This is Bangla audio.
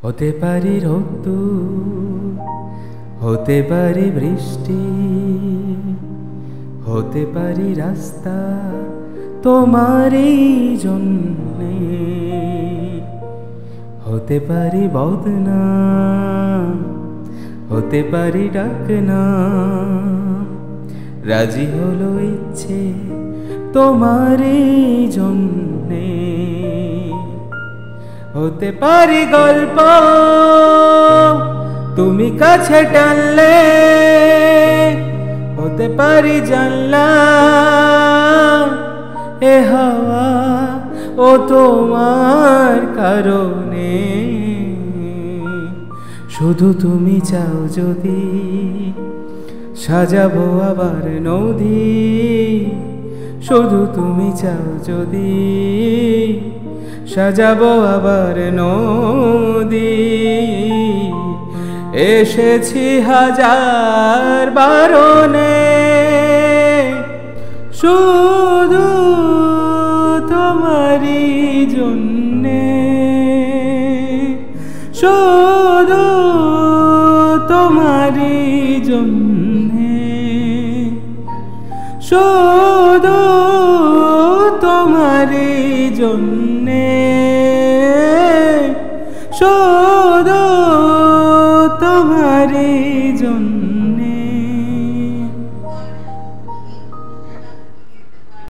হতে পারি রোদ্দুর, হতে পারি বৃষ্টি, হতে পারি রাস্তা তোমারই জন্যে, হতে পারি বদনাম, হতে পারি ডাকনাম, রাজি হলো ইচ্ছে তোমারই জন্যে। হতে পারি গল্প তুমি কাছে টানলে, হতে পারি জানলা এ হাওয়া ও তোমার কারণে। শুধু তুমি চাও যদি সাজাবো আবার নদী, শুধু তুমি চাও যদি সাজাবো আবার নদী। এসেছি হাজার বারণে, শুধু তোমারই জন্যে, শুধু তোমারই জন্যে, শুধু তোমারই জন্যে।